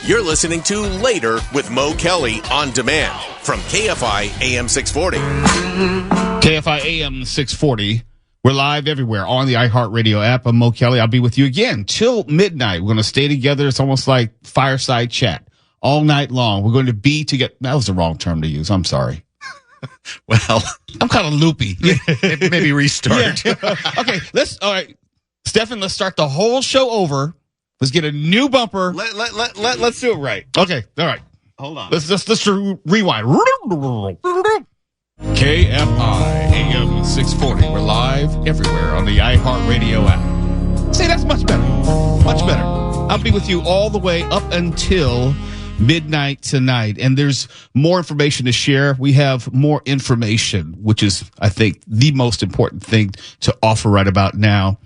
You're listening to Later with Mo Kelly on demand from KFI AM 640. KFI AM 640. We're live everywhere on the iHeartRadio app. I'm Mo Kelly. I'll be with you again till midnight. We're going to stay together. It's almost like fireside chat all night long. We're going to be together. That was the wrong term to use. I'm sorry. Well, I'm kind of loopy. maybe restart. Yeah. Okay, all right. Stefan, let's start the whole show over. Let's get a new bumper. Let's do it right. Okay, all right. Hold on. Let's rewind. KFI AM 640. We're live everywhere on the iHeartRadio app. See, that's much better. Much better. I'll be with you all the way up until midnight tonight. And there's more information to share. We have more information, which is, I think, the most important thing to offer right about now.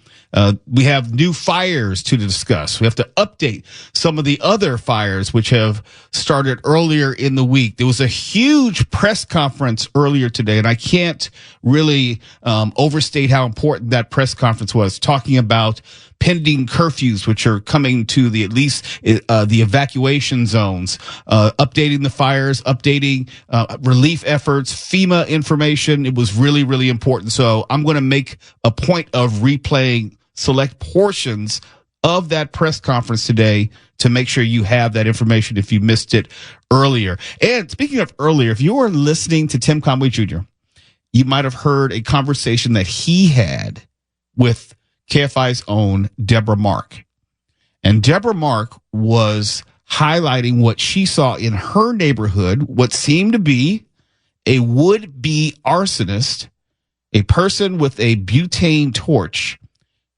We have new fires to discuss. We have to update some of the other fires which have started earlier in the week. There was a huge press conference earlier today, and I can't really overstate how important that press conference was, talking about pending curfews, which are coming to the evacuation zones, updating the fires, updating relief efforts, FEMA information. It was really, really important. So I'm going to make a point of replaying select portions of that press conference today to make sure you have that information if you missed it earlier. And speaking of earlier, if you were listening to Tim Conway Jr., you might have heard a conversation that he had with KFI's own Deborah Mark. And Deborah Mark was highlighting what she saw in her neighborhood, what seemed to be a would-be arsonist, a person with a butane torch,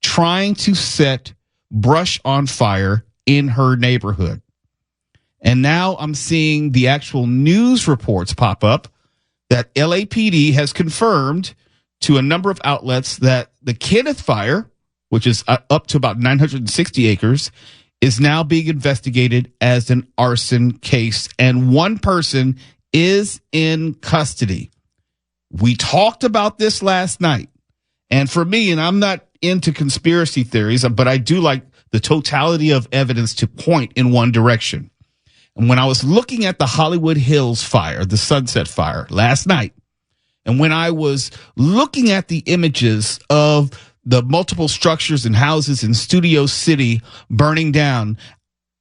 trying to set brush on fire in her neighborhood. And now I'm seeing the actual news reports pop up that LAPD has confirmed to a number of outlets that the Kenneth fire, which is up to about 960 acres, is now being investigated as an arson case. And one person is in custody. We talked about this last night. And for me, and I'm not into conspiracy theories, but I do like the totality of evidence to point in one direction. And when I was looking at the Hollywood Hills fire, the Sunset Fire last night, and when I was looking at the images of the multiple structures and houses in Studio City burning down,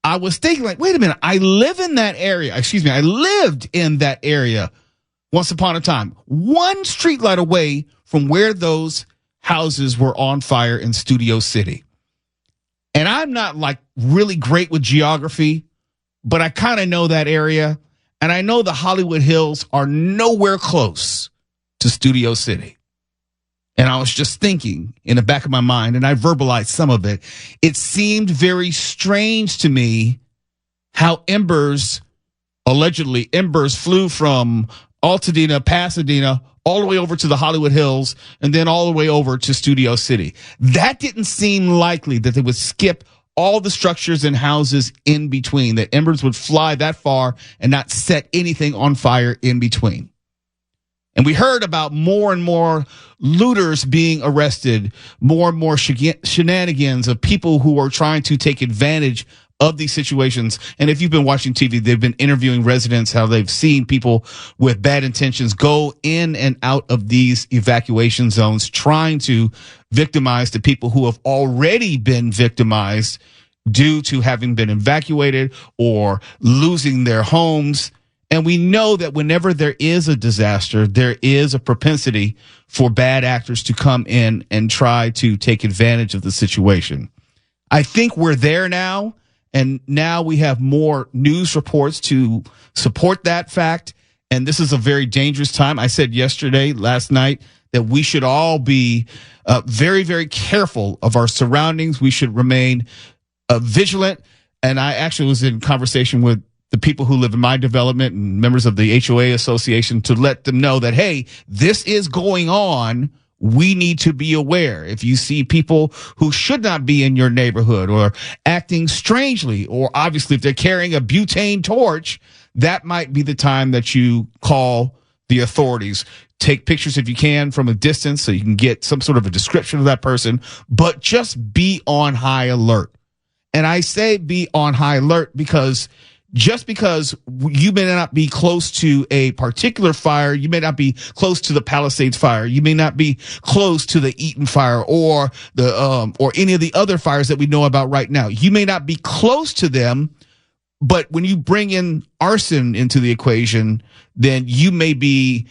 I was thinking, like, wait a minute, I lived in that area once upon a time, one streetlight away from where those houses were on fire in Studio City. And I'm not like really great with geography, but I kind of know that area. And I know the Hollywood Hills are nowhere close to Studio City. And I was just thinking in the back of my mind, and I verbalized some of it. It seemed very strange to me how allegedly embers flew from Altadena, Pasadena, all the way over to the Hollywood Hills, and then all the way over to Studio City. That didn't seem likely that they would skip all the structures and houses in between, that embers would fly that far and not set anything on fire in between. And we heard about more and more looters being arrested, more and more shenanigans of people who are trying to take advantage of these situations. And if you've been watching TV, they've been interviewing residents, how they've seen people with bad intentions go in and out of these evacuation zones, trying to victimize the people who have already been victimized due to having been evacuated or losing their homes. And we know that whenever there is a disaster, there is a propensity for bad actors to come in and try to take advantage of the situation. I think we're there now. And now we have more news reports to support that fact. And this is a very dangerous time. I said last night, that we should all be very, very careful of our surroundings. We should remain vigilant. And I actually was in conversation with the people who live in my development and members of the HOA association to let them know that, hey, this is going on. We need to be aware. If you see people who should not be in your neighborhood or acting strangely, or obviously if they're carrying a butane torch, that might be the time that you call the authorities. Take pictures if you can from a distance so you can get some sort of a description of that person, but just be on high alert. And I say be on high alert because just because you may not be close to a particular fire, you may not be close to the Palisades fire, you may not be close to the Eaton fire or or any of the other fires that we know about right now. You may not be close to them, but when you bring in arson into the equation, then you may be,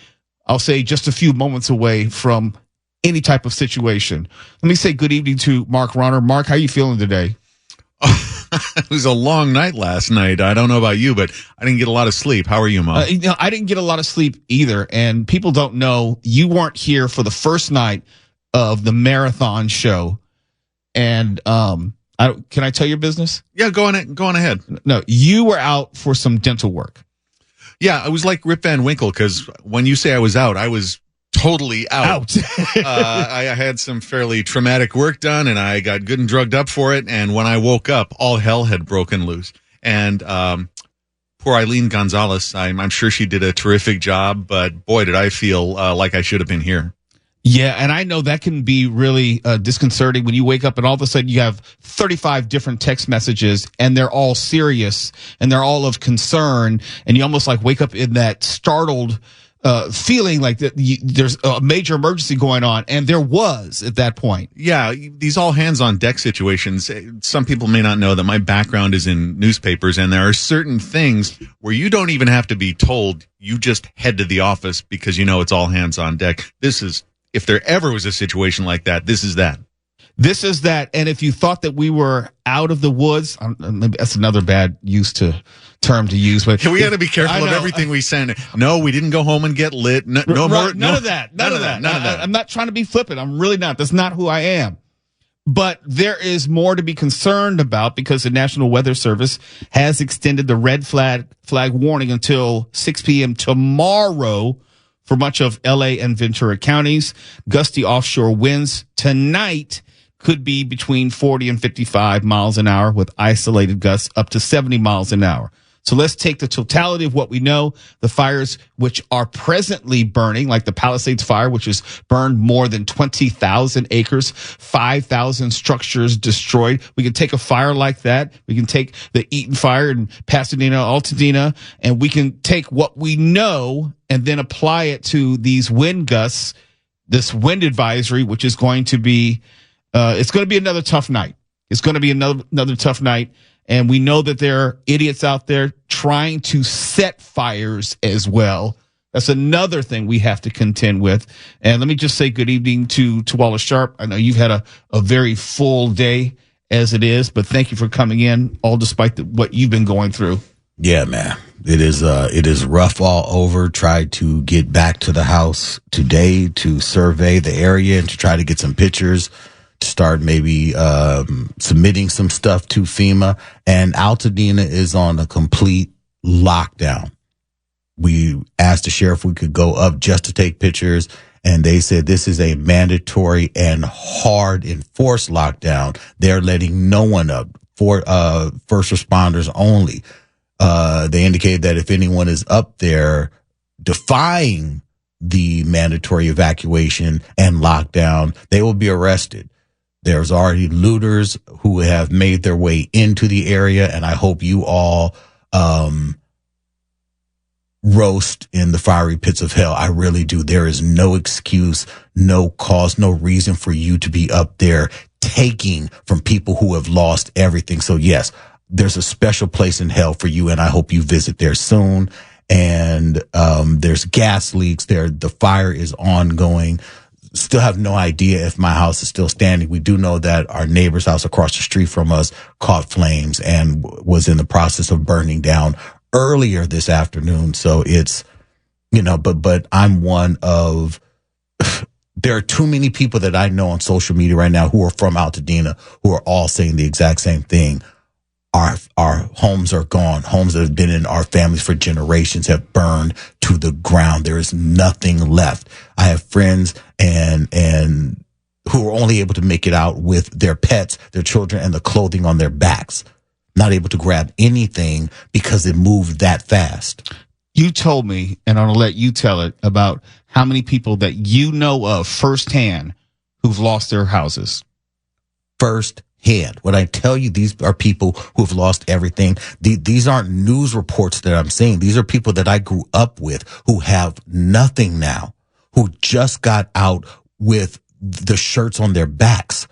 I'll say, just a few moments away from any type of situation. Let me say good evening to Mark Ronner. Mark, how are you feeling today? It was a long night last night. I don't know about you, but I didn't get a lot of sleep. How are you, Mom? I didn't get a lot of sleep either. And people don't know you weren't here for the first night of the marathon show. And can I tell your business? Yeah, go on ahead. No, you were out for some dental work. Yeah, I was like Rip Van Winkle because when you say I was out, I was totally out. I had some fairly traumatic work done, and I got good and drugged up for it. And when I woke up, all hell had broken loose. And poor Eileen Gonzalez, I'm sure she did a terrific job, but boy, did I feel like I should have been here. Yeah, and I know that can be really disconcerting when you wake up and all of a sudden you have 35 different text messages and they're all serious and they're all of concern, and you almost like wake up in that startled feeling like that there's a major emergency going on, and there was at that point. Yeah, these all hands on deck situations. Some people may not know that my background is in newspapers, and there are certain things where you don't even have to be told. You just head to the office because you know it's all hands on deck. This is, if there ever was a situation like that, this is that. This is that. And if you thought that we were out of the woods, maybe that's another bad term to use, but we got to be careful of everything we send. No, we didn't go home and get lit. None of that. I'm not trying to be flippant. I'm really not. That's not who I am. But there is more to be concerned about because the National Weather Service has extended the red flag warning until 6 p.m. tomorrow for much of LA and Ventura counties. Gusty offshore winds tonight could be between 40 and 55 miles an hour with isolated gusts up to 70 miles an hour. So let's take the totality of what we know. The fires which are presently burning, like the Palisades fire, which has burned more than 20,000 acres, 5,000 structures destroyed. We can take a fire like that. We can take the Eaton fire in Pasadena, Altadena, and we can take what we know and then apply it to these wind gusts, this wind advisory, which is going to be, it's going to be another tough night. It's going to be another tough night. And we know that there are idiots out there trying to set fires as well. That's another thing we have to contend with. And let me just say good evening to Wallace Sharp. I know you've had a very full day as it is, but thank you for coming in, all despite what you've been going through. Yeah, man. It is rough all over. Tried to get back to the house today to survey the area and to try to get some pictures, to start maybe submitting some stuff to FEMA. And Altadena is on a complete lockdown. We asked the sheriff if we could go up just to take pictures, and they said this is a mandatory and hard enforced lockdown. They're letting no one up, for first responders only. They indicated that if anyone is up there defying the mandatory evacuation and lockdown, they will be arrested. There's already looters who have made their way into the area, and I hope you all roast in the fiery pits of hell. I really do. There is no excuse, no cause, no reason for you to be up there taking from people who have lost everything. So yes, there's a special place in hell for you, and I hope you visit there soon. And there's gas leaks there. The fire is ongoing. Still have no idea if my house is still standing. We do know that our neighbor's house across the street from us caught flames and was in the process of burning down earlier this afternoon. So it's, but I'm one of, there are too many people that I know on social media right now who are from Altadena who are all saying the exact same thing. Our homes are gone. Homes that have been in our families for generations have burned to the ground. There is nothing left. I have friends and who are only able to make it out with their pets, their children, and the clothing on their backs, not able to grab anything because it moved that fast. You told me, and I'm going to let you tell it, about how many people that you know of firsthand who've lost their houses. Firsthand. head. When I tell you these are people who have lost everything, these aren't news reports that I'm seeing. These are people that I grew up with who have nothing now, who just got out with the shirts on their backs.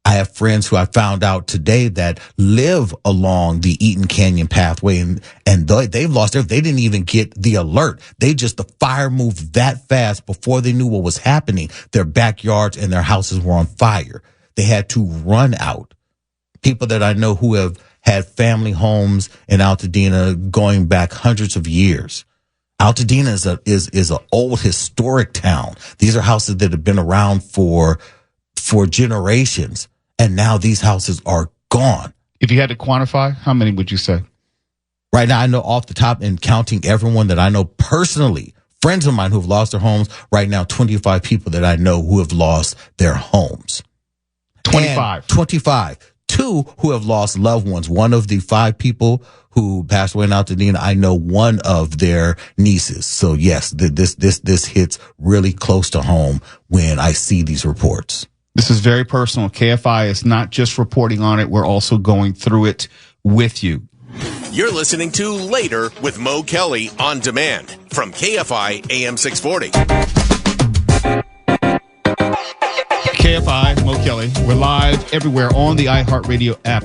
I have friends who I found out today that live along the Eaton Canyon pathway, and they've lost everything. They didn't even get the alert. The fire moved that fast before they knew what was happening. Their backyards and their houses were on fire. They had to run out. People that I know who have had family homes in Altadena going back hundreds of years. Altadena is an old historic town. These are houses that have been around for generations. And now these houses are gone. If you had to quantify, how many would you say? Right now, I know off the top, and counting everyone that I know personally, friends of mine who have lost their homes, right now, 25 people that I know who have lost their homes. 25. 2 who have lost loved ones. One of the 5 people who passed away in Altadena, I know one of their nieces. So yes, this hits really close to home when I see these reports. This is very personal. KFI is not just reporting on it. We're also going through it with you. You're listening to Later with Mo Kelly on demand from KFI AM 640. KFI, Mo Kelly. We're live everywhere on the iHeartRadio app.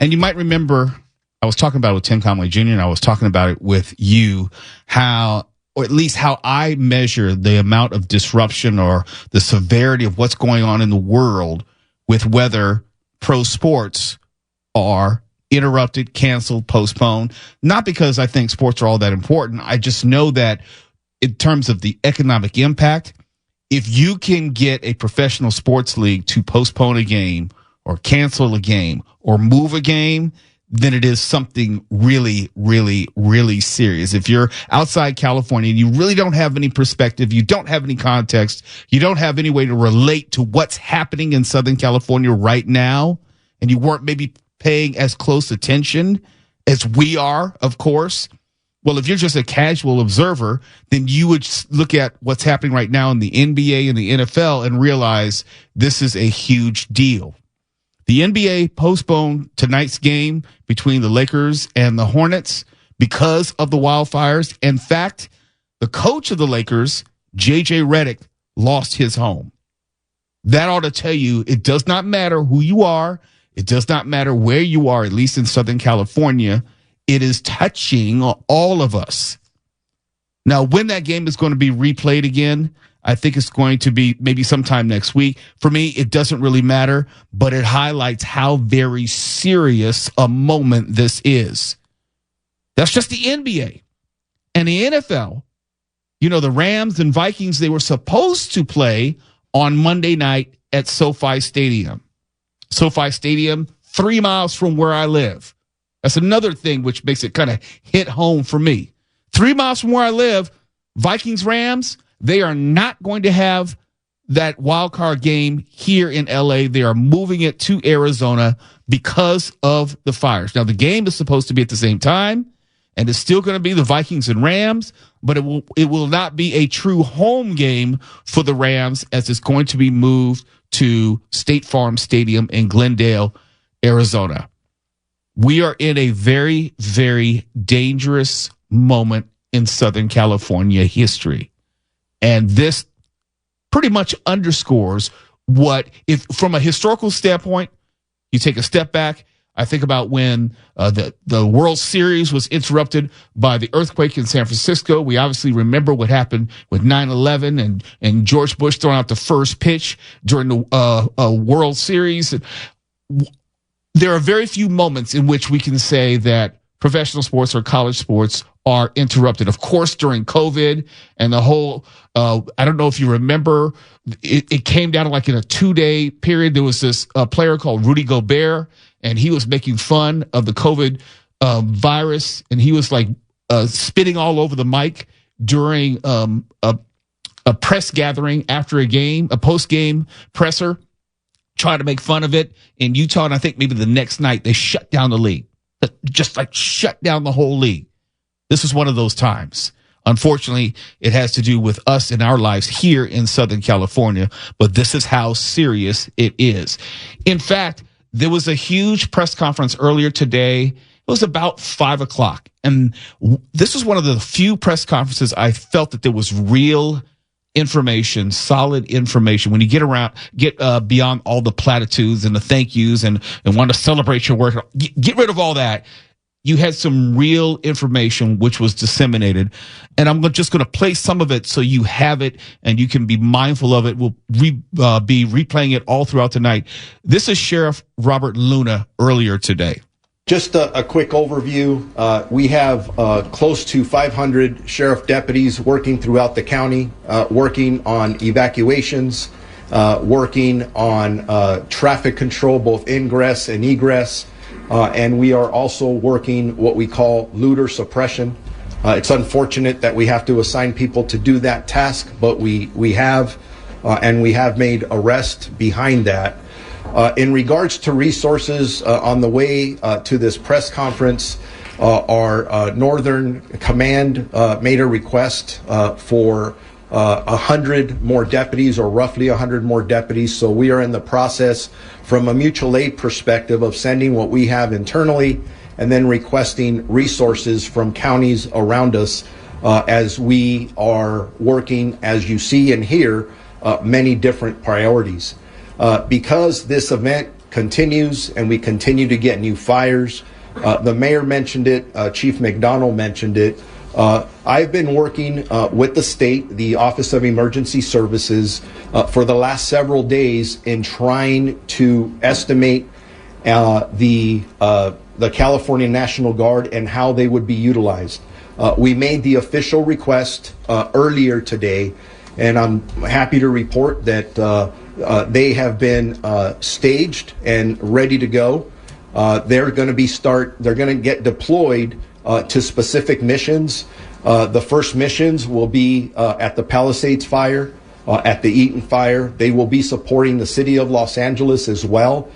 And you might remember I was talking about it with Tim Conway Jr. and I was talking about it with you, or at least how I measure the amount of disruption or the severity of what's going on in the world with whether pro sports are interrupted, canceled, postponed. Not because I think sports are all that important. I just know that in terms of the economic impact, if you can get a professional sports league to postpone a game or cancel a game or move a game, then it is something really, really, really serious. If you're outside California and you really don't have any perspective, you don't have any context, you don't have any way to relate to what's happening in Southern California right now, and you weren't maybe paying as close attention as we are, of course. Well, if you're just a casual observer, then you would look at what's happening right now in the NBA and the NFL and realize this is a huge deal. The NBA postponed tonight's game between the Lakers and the Hornets because of the wildfires. In fact, the coach of the Lakers, JJ Redick, lost his home. That ought to tell you it does not matter who you are. It does not matter where you are, at least in Southern California. It is touching all of us. Now, when that game is going to be replayed again, I think it's going to be maybe sometime next week. For me, it doesn't really matter, but it highlights how very serious a moment this is. That's just the NBA. And the NFL, you know, the Rams and Vikings, they were supposed to play on Monday night at SoFi Stadium. SoFi Stadium, 3 miles from where I live. That's another thing which makes it kind of hit home for me. 3 miles from where I live, Vikings, Rams, they are not going to have that wild card game here in LA. They are moving it to Arizona because of the fires. Now, the game is supposed to be at the same time, and it's still going to be the Vikings and Rams, but it will not be a true home game for the Rams, as it's going to be moved to State Farm Stadium in Glendale, Arizona. We are in a very, very dangerous moment in Southern California history. And this pretty much underscores what, if from a historical standpoint, you take a step back. I think about when the World Series was interrupted by the earthquake in San Francisco. We obviously remember what happened with 9/11 and George Bush throwing out the first pitch during the World Series. There are very few moments in which we can say that professional sports or college sports are interrupted. Of course, during COVID and the whole, I don't know if you remember, it came down to like in a 2-day period. There was this player called Rudy Gobert, and he was making fun of the COVID virus, and he was like spitting all over the mic during a press gathering after a game, a post-game presser, trying to make fun of it in Utah. And I think maybe the next night they shut down the league, just like shut down the whole league. This is one of those times. Unfortunately, it has to do with us in our lives here in Southern California, but this is how serious it is. In fact, there was a huge press conference earlier today. It was about 5:00. And this was one of the few press conferences I felt that there was real information, solid information. When you get beyond all the platitudes and the thank yous and want to celebrate your work, get rid of all that. You had some real information which was disseminated, and I'm just going to play some of it so you have it and you can be mindful of it. We'll be replaying it all throughout the night. This is Sheriff Robert Luna earlier today. Just a quick overview. We have close to 500 sheriff deputies working throughout the county, working on evacuations, working on traffic control, both ingress and egress. And we are also working what we call looter suppression. It's unfortunate that we have to assign people to do that task, but we have, and we have made arrests behind that. In regards to resources, on the way to this press conference, our Northern Command made a request for 100 more deputies, or roughly 100 more deputies. So we are in the process, from a mutual aid perspective, of sending what we have internally and then requesting resources from counties around us as we are working, as you see and hear, many different priorities. Because this event continues and we continue to get new fires, the mayor mentioned it, Chief McDonald mentioned it. I've been working with the state, the Office of Emergency Services, for the last several days in trying to estimate the California National Guard and how they would be utilized. We made the official request earlier today, and I'm happy to report that they have been staged and ready to go. They're going to get deployed to specific missions. The first missions will be at the Palisades fire, at the Eaton fire. They will be supporting the city of Los Angeles as well.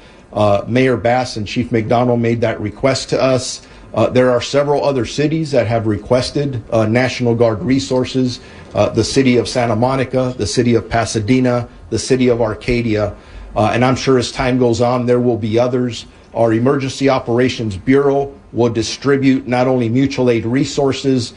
Mayor Bass and Chief McDonald made that request to us. There are several other cities that have requested National Guard resources. The city of Santa Monica, the city of Pasadena, the city of Arcadia. And I'm sure as time goes on, there will be others. Our Emergency Operations Bureau will distribute not only mutual aid resources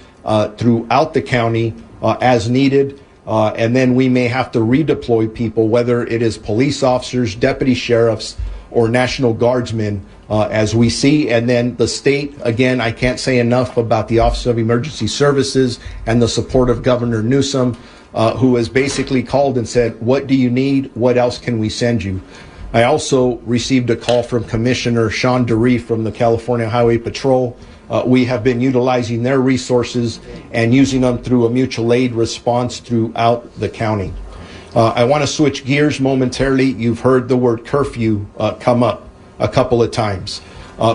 throughout the county as needed, and then we may have to redeploy people, whether it is police officers, deputy sheriffs, or National Guardsmen, as we see. And then the state, again, I can't say enough about the Office of Emergency Services and the support of Governor Newsom, who has basically called and said, what do you need? What else can we send you? I also received a call from Commissioner Sean DeRee from the California Highway Patrol. We have been utilizing their resources and using them through a mutual aid response throughout the county. I want to switch gears momentarily. You've heard the word curfew come up a couple of times.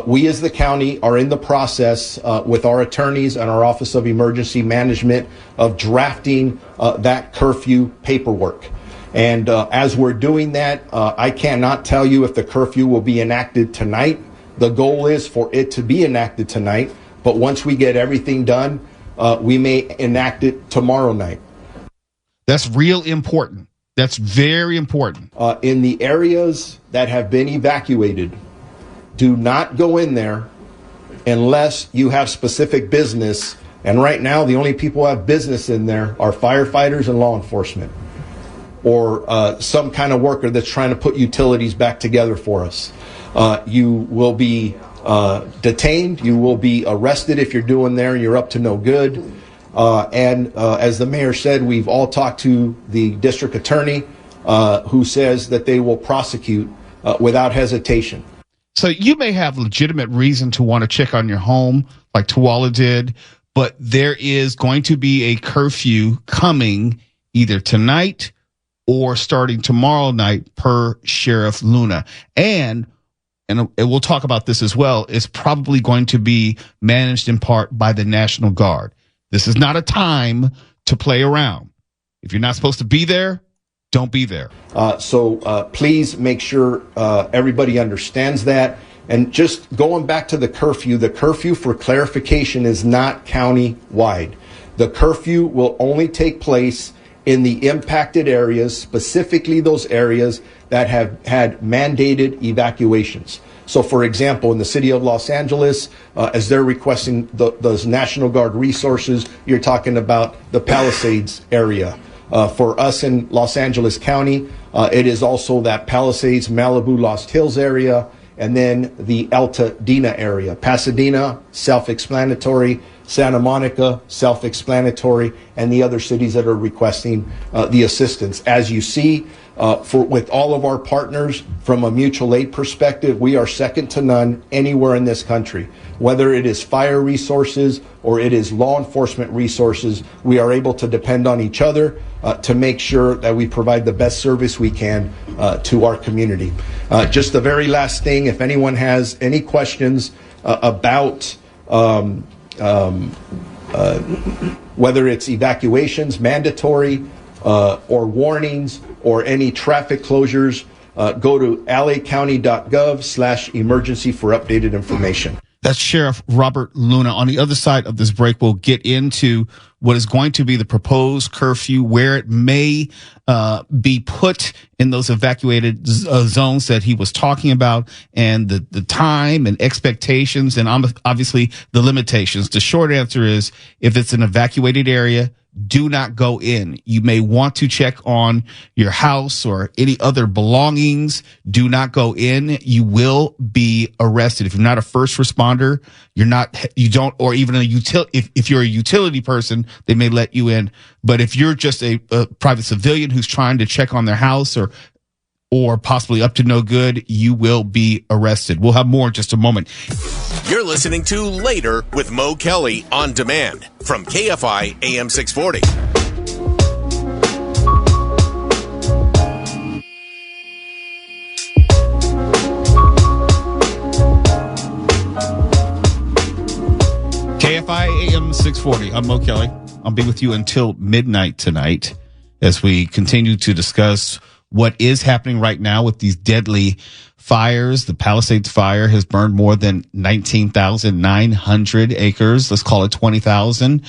We as the county are in the process with our attorneys and our Office of Emergency Management of drafting that curfew paperwork. And as we're doing that, I cannot tell you if the curfew will be enacted tonight. The goal is for it to be enacted tonight, but once we get everything done, we may enact it tomorrow night. That's real important. That's very important. In the areas that have been evacuated, do not go in there unless you have specific business. And right now, the only people who have business in there are firefighters and law enforcement, or some kind of worker that's trying to put utilities back together for us. You will be detained. You will be arrested if you're doing there and you're up to no good. And as the mayor said, we've all talked to the district attorney, who says that they will prosecute without hesitation. So you may have legitimate reason to want to check on your home, like Tuwala did, but there is going to be a curfew coming either tonight or starting tomorrow night, per Sheriff Luna. And we'll talk about this as well, it's probably going to be managed in part by the National Guard. This is not a time to play around. If you're not supposed to be there, don't be there. So please make sure everybody understands that. And just going back to the curfew, for clarification, is not county-wide. The curfew will only take place in the impacted areas, specifically those areas that have had mandated evacuations. So, for example, in the city of Los Angeles, as they're requesting those National Guard resources, you're talking about the Palisades area. For us in Los Angeles County, it is also that Palisades, Malibu, Lost Hills area, and then the Altadena area. Pasadena, self-explanatory. Santa Monica, self-explanatory, and the other cities that are requesting the assistance. As you see, with all of our partners, from a mutual aid perspective, we are second to none anywhere in this country. Whether it is fire resources or it is law enforcement resources, we are able to depend on each other to make sure that we provide the best service we can to our community. Just the very last thing, if anyone has any questions about whether it's evacuations, mandatory, or warnings, or any traffic closures, go to lacounty.gov/emergency for updated information. That's Sheriff Robert Luna. On the other side of this break, we'll get into what is going to be the proposed curfew, where it may be put in those evacuated zones that he was talking about, and the time and expectations, and obviously the limitations. The short answer is, if it's an evacuated area, do not go in. You may want to check on your house or any other belongings. Do not go in. You will be arrested. If you're not a first responder, or even if you're a utility person, they may let you in. But if you're just a private civilian who's trying to check on their house or possibly up to no good, you will be arrested. We'll have more in just a moment. You're listening to Later with Mo Kelly on demand from KFI AM 640. KFI AM 640. I'm Mo Kelly. I'll be with you until midnight tonight as we continue to discuss what is happening right now with these deadly fires. The Palisades fire has burned more than 19,900 acres. Let's call it 20,000.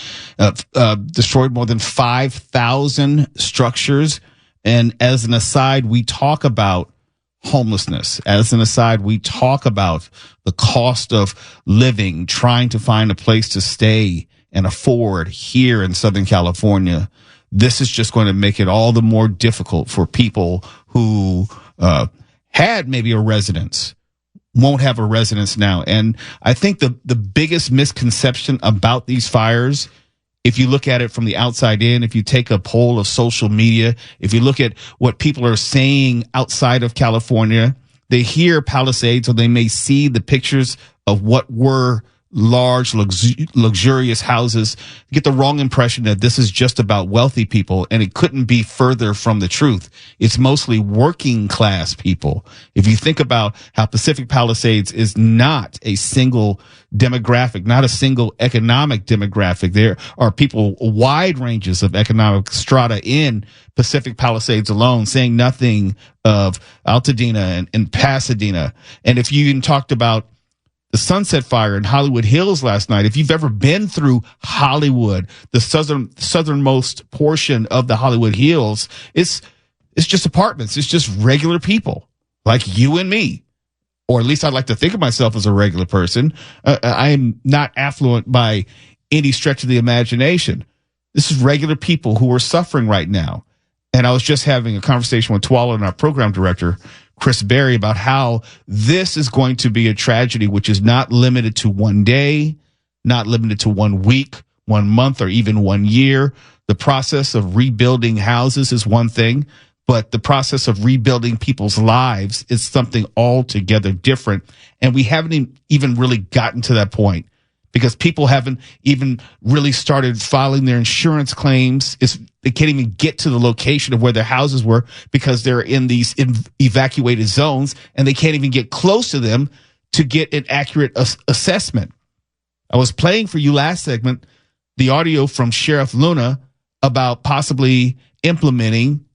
Destroyed more than 5,000 structures. And as an aside, we talk about homelessness. As an aside, we talk about the cost of living, trying to find a place to stay and afford here in Southern California. This is just going to make it all the more difficult for people who had maybe a residence, won't have a residence now. And I think the biggest misconception about these fires, if you look at it from the outside in, if you take a poll of social media, if you look at what people are saying outside of California, they hear Palisades, or they may see the pictures of what were large, luxurious houses, get the wrong impression that this is just about wealthy people, and it couldn't be further from the truth. It's mostly working class people. If you think about how Pacific Palisades is not a single demographic, not a single economic demographic, there are people, wide ranges of economic strata in Pacific Palisades alone, saying nothing of Altadena and Pasadena. And if you even talked about the Sunset Fire in Hollywood Hills last night, if you've ever been through Hollywood, the southernmost portion of the Hollywood Hills, it's just apartments. It's just regular people like you and me. Or at least I'd like to think of myself as a regular person. I am not affluent by any stretch of the imagination. This is regular people who are suffering right now. And I was just having a conversation with Twala and our program director, Chris Berry, about how this is going to be a tragedy which is not limited to one day, not limited to 1 week, 1 month, or even 1 year. The process of rebuilding houses is one thing, but the process of rebuilding people's lives is something altogether different. And we haven't even really gotten to that point, because people haven't even really started filing their insurance claims. They can't even get to the location of where their houses were because they're in these evacuated zones, and they can't even get close to them to get an accurate assessment. I was playing for you last segment the audio from Sheriff Luna about possibly implementing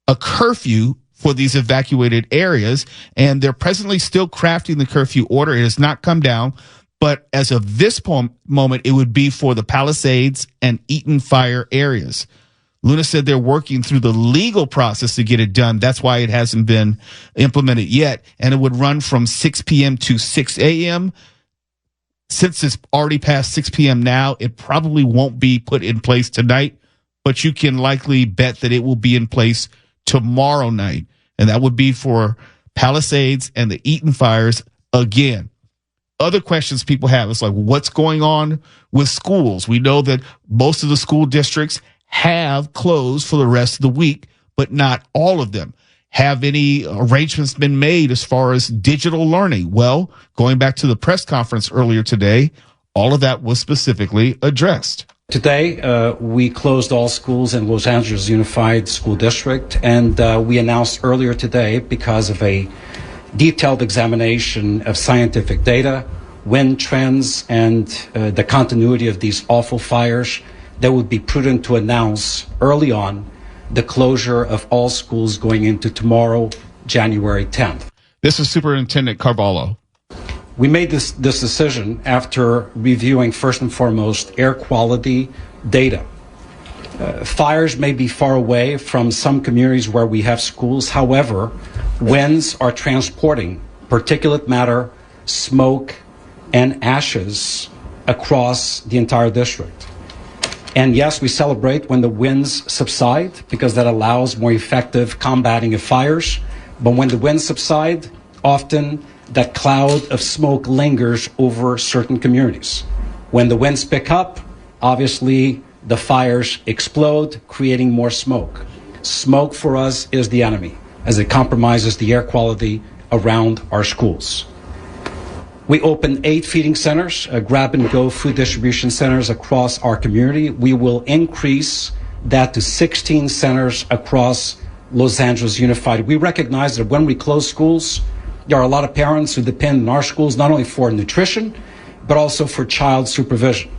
a curfew for these evacuated areas, and they're presently still crafting the curfew order. It has not come down. But as of this moment, it would be for the Palisades and Eaton fire areas. Luna said they're working through the legal process to get it done. That's why it hasn't been implemented yet. And it would run from 6 p.m. to 6 a.m. Since it's already past 6 p.m. now, it probably won't be put in place tonight, but you can likely bet that it will be in place tomorrow night. And that would be for Palisades and the Eaton fires again. Other questions people have is like, what's going on with schools? We know that most of the school districts have closed for the rest of the week, but not all of them. Have any arrangements been made as far as digital learning? Well, going back to the press conference earlier today, all of that was specifically addressed. Today, we closed all schools in Los Angeles Unified School District, and we announced earlier today, because of a detailed examination of scientific data, wind trends, and the continuity of these awful fires, that would be prudent to announce early on the closure of all schools going into tomorrow, January 10th. This is Superintendent Carvalho. We made this decision after reviewing, first and foremost, air quality data. Fires may be far away from some communities where we have schools. However, winds are transporting particulate matter, smoke, and ashes across the entire district. And yes, we celebrate when the winds subside, because that allows more effective combating of fires. But when the winds subside, often that cloud of smoke lingers over certain communities. When the winds pick up, obviously the fires explode, creating more smoke. Smoke for us is the enemy, as it compromises the air quality around our schools. We opened 8 feeding centers, grab-and-go food distribution centers across our community. We will increase that to 16 centers across Los Angeles Unified. We recognize that when we close schools, there are a lot of parents who depend on our schools not only for nutrition, but also for child supervision.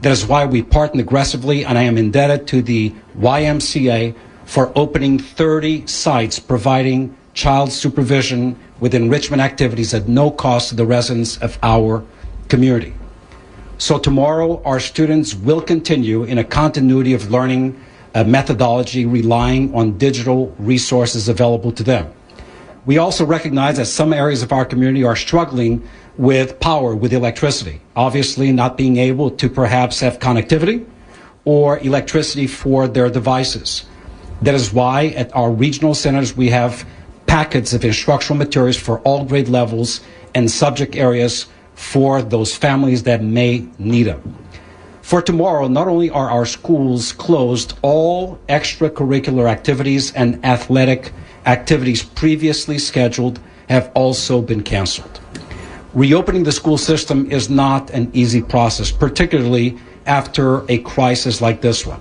That is why we partner aggressively, and I am indebted to the YMCA for opening 30 sites providing child supervision with enrichment activities at no cost to the residents of our community. So tomorrow, our students will continue in a continuity of learning methodology relying on digital resources available to them. We also recognize that some areas of our community are struggling with power, with electricity, obviously not being able to perhaps have connectivity or electricity for their devices. That is why at our regional centers we have packets of instructional materials for all grade levels and subject areas for those families that may need them. For tomorrow, not only are our schools closed, all extracurricular activities and athletic activities previously scheduled have also been canceled. Reopening the school system is not an easy process, particularly after a crisis like this one.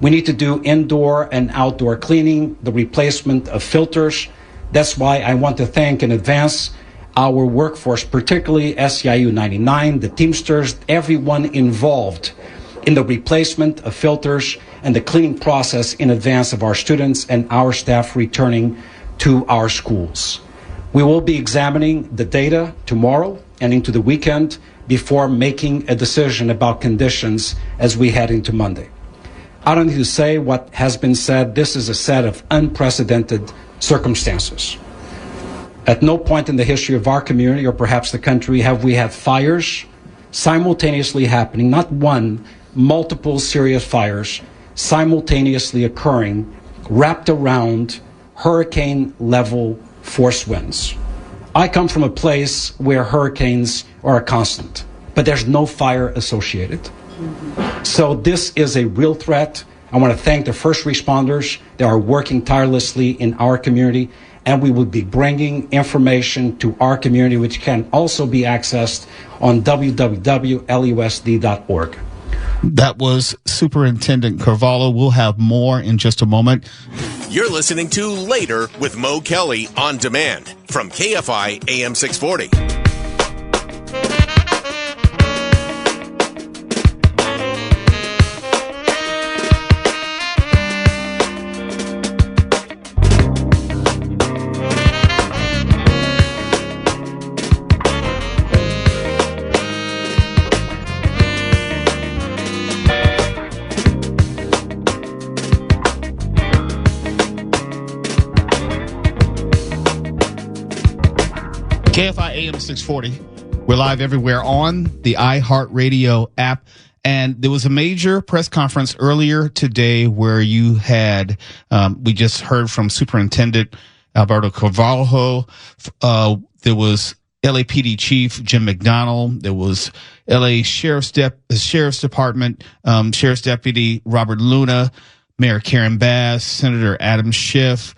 We need to do indoor and outdoor cleaning, the replacement of filters. That's why I want to thank in advance our workforce, particularly SEIU 99, the Teamsters, everyone involved in the replacement of filters and the cleaning process in advance of our students and our staff returning to our schools. We will be examining the data tomorrow and into the weekend before making a decision about conditions as we head into Monday. I don't need to say what has been said. This is a set of unprecedented circumstances. At no point in the history of our community, or perhaps the country, have we had fires simultaneously happening, not one, multiple serious fires simultaneously occurring, wrapped around hurricane-level force winds. I come from a place where hurricanes are a constant, but there's no fire associated. So this is a real threat. I want to thank the first responders that are working tirelessly in our community, and we will be bringing information to our community, which can also be accessed on www.lusd.org. That was Superintendent Carvalho. We'll have more in just a moment. You're listening to Later with Mo Kelly on demand from KFI AM 640. KFI AM 640. We're live everywhere on the iHeartRadio app. And there was a major press conference earlier today where you had, we just heard from Superintendent Alberto Carvalho. There was LAPD Chief Jim McDonnell. There was LA Sheriff's Department, Sheriff's Deputy Robert Luna, Mayor Karen Bass, Senator Adam Schiff,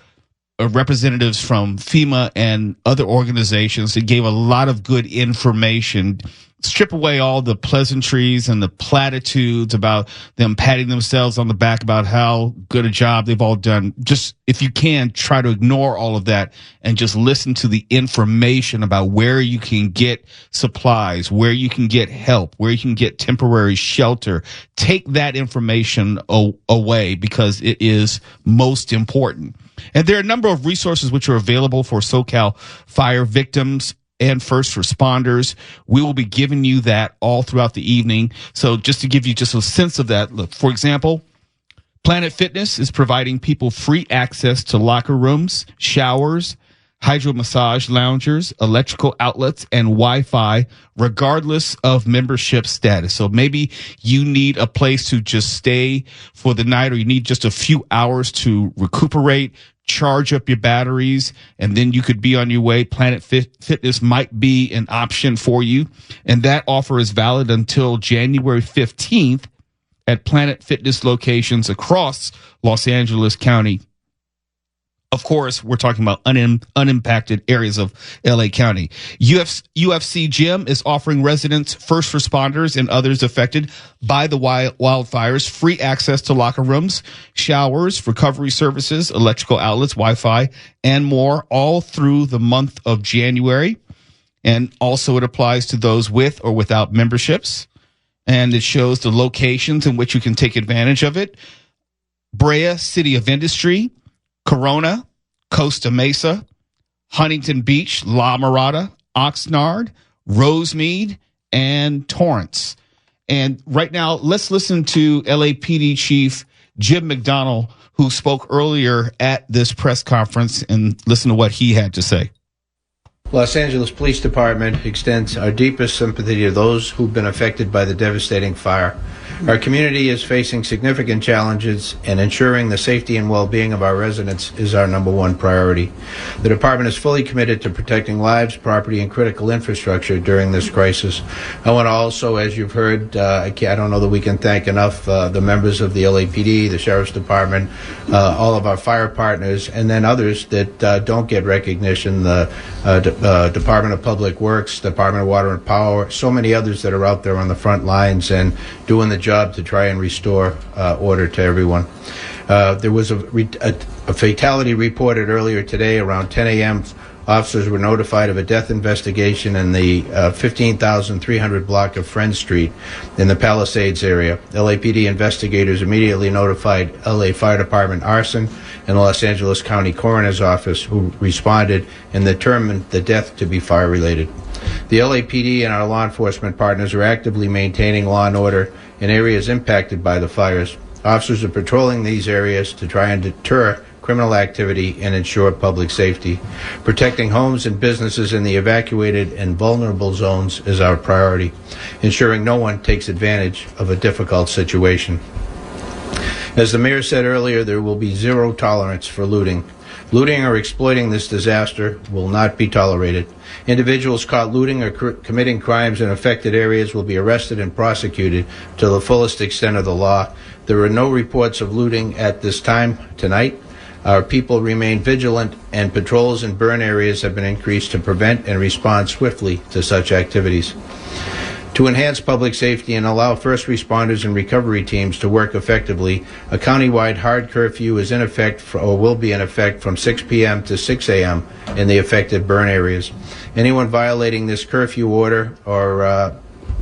representatives from FEMA and other organizations that gave a lot of good information. Strip away all the pleasantries and the platitudes about them patting themselves on the back about how good a job they've all done. Just, if you can, try to ignore all of that and just listen to the information about where you can get supplies, where you can get help, where you can get temporary shelter. Take that information away because it is most important. And there are a number of resources which are available for SoCal fire victims and first responders. We will be giving you that all throughout the evening. So just to give you just a sense of that, look, for example, Planet Fitness is providing people free access to locker rooms, showers, hydro massage loungers, electrical outlets, and Wi-Fi, regardless of membership status. So maybe you need a place to just stay for the night, or you need just a few hours to recuperate, charge up your batteries, and then you could be on your way. Planet Fitness might be an option for you. And that offer is valid until January 15th at Planet Fitness locations across Los Angeles County. Of course, we're talking about unimpacted areas of LA County. UFC Gym is offering residents, first responders, and others affected by the wildfires free access to locker rooms, showers, recovery services, electrical outlets, Wi-Fi, and more, all through the month of January. And also it applies to those with or without memberships. And it shows the locations in which you can take advantage of it. Brea, City of Industry, Corona, Costa Mesa, Huntington Beach, La Mirada, Oxnard, Rosemead, and Torrance. And right now, let's listen to LAPD Chief Jim McDonnell, who spoke earlier at this press conference, and listen to what he had to say. Los Angeles Police Department extends our deepest sympathy to those who've been affected by the devastating fire. Our community is facing significant challenges, and ensuring the safety and well-being of our residents is our number one priority. The department is fully committed to protecting lives, property, and critical infrastructure during this crisis. I want to also, as you've heard, I don't know that we can thank enough the members of the LAPD, the Sheriff's Department, all of our fire partners, and then others that don't get recognition, the Department of Public Works, Department of Water and Power, so many others that are out there on the front lines and doing the job to try and restore order to everyone. There was a fatality reported earlier today around 10 a.m. Officers were notified of a death investigation in the 15,300 block of Friend Street in the Palisades area. LAPD investigators immediately notified LA Fire Department arson and the Los Angeles County Coroner's Office, who responded and determined the death to be fire-related. The LAPD and our law enforcement partners are actively maintaining law and order in areas impacted by the fires. Officers are patrolling these areas to try and deter criminal activity and ensure public safety. Protecting homes and businesses in the evacuated and vulnerable zones is our priority, ensuring no one takes advantage of a difficult situation. As the mayor said earlier, there will be zero tolerance for looting. Looting or exploiting this disaster will not be tolerated. Individuals caught looting or committing crimes in affected areas will be arrested and prosecuted to the fullest extent of the law. There are no reports of looting at this time tonight. Our people remain vigilant, and patrols in burn areas have been increased to prevent and respond swiftly to such activities. To enhance public safety and allow first responders and recovery teams to work effectively, a countywide hard curfew is in effect or will be in effect from 6 p.m. to 6 a.m. in the affected burn areas. Anyone violating this curfew order or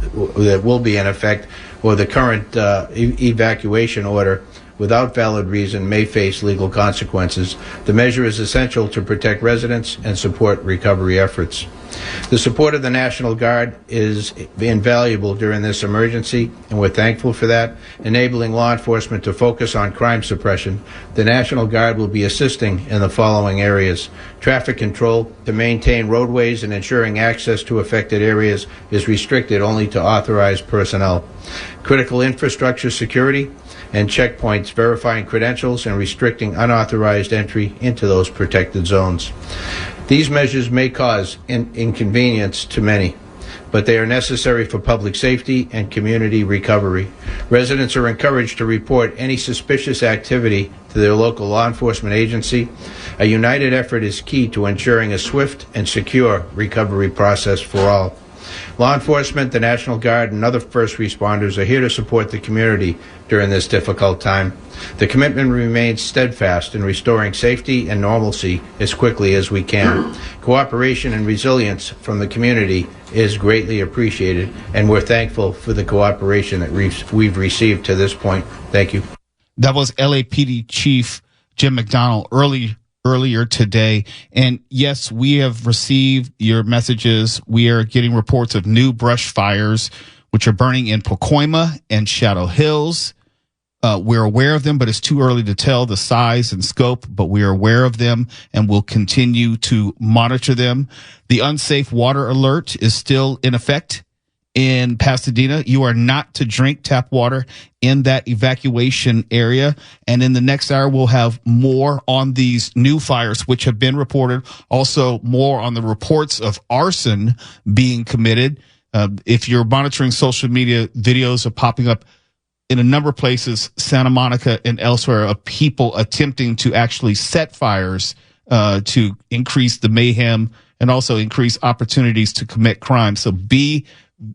that will be in effect, or the current evacuation order without valid reason may face legal consequences. The measure is essential to protect residents and support recovery efforts. The support of the National Guard is invaluable during this emergency, and we're thankful for that, enabling law enforcement to focus on crime suppression. The National Guard will be assisting in the following areas. Traffic control to maintain roadways and ensuring access to affected areas is restricted only to authorized personnel. Critical infrastructure security and checkpoints verifying credentials and restricting unauthorized entry into those protected zones. These measures may cause inconvenience to many, but they are necessary for public safety and community recovery. Residents are encouraged to report any suspicious activity to their local law enforcement agency. A united effort is key to ensuring a swift and secure recovery process for all. Law enforcement, the National Guard, and other first responders are here to support the community during this difficult time. The commitment remains steadfast in restoring safety and normalcy as quickly as we can. Cooperation and resilience from the community is greatly appreciated, and we're thankful for the cooperation that we've received to this point. Thank you. That was LAPD Chief Jim McDonald earlier today. And yes, we have received your messages. We are getting reports of new brush fires, which are burning in Pacoima and Shadow Hills. We're aware of them, but it's too early to tell the size and scope, but we are aware of them and will continue to monitor them. The unsafe water alert is still in effect in Pasadena. You are not to drink tap water in that evacuation area. And in the next hour, we'll have more on these new fires, which have been reported. Also more on the reports of arson being committed. If you're monitoring social media, videos are popping up in a number of places, Santa Monica and elsewhere, of people attempting to actually set fires to increase the mayhem and also increase opportunities to commit crime. So be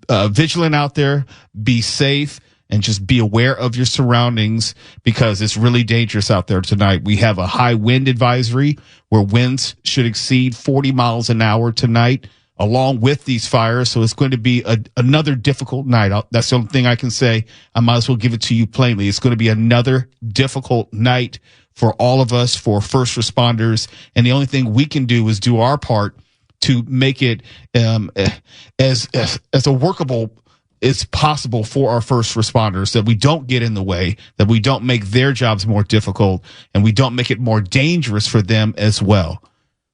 vigilant out there, be safe, and just be aware of your surroundings because it's really dangerous out there tonight. We have a high wind advisory where winds should exceed 40 miles an hour tonight, along with these fires. So it's going to be another difficult night. That's the only thing I can say. I might as well give it to you plainly. It's going to be another difficult night for all of us, for first responders. And the only thing we can do is do our part to make it as a workable as possible for our first responders, that we don't get in the way, that we don't make their jobs more difficult, and we don't make it more dangerous for them as well.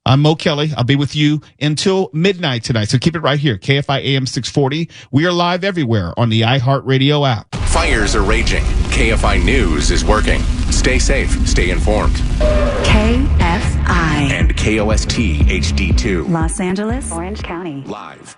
I'm Mo Kelly. I'll be with you until midnight tonight. So keep it right here. KFI AM 640. We are live everywhere on the iHeartRadio app. Fires are raging. KFI News is working. Stay safe. Stay informed. KFI. And KOST HD2. Los Angeles, Orange County. Live.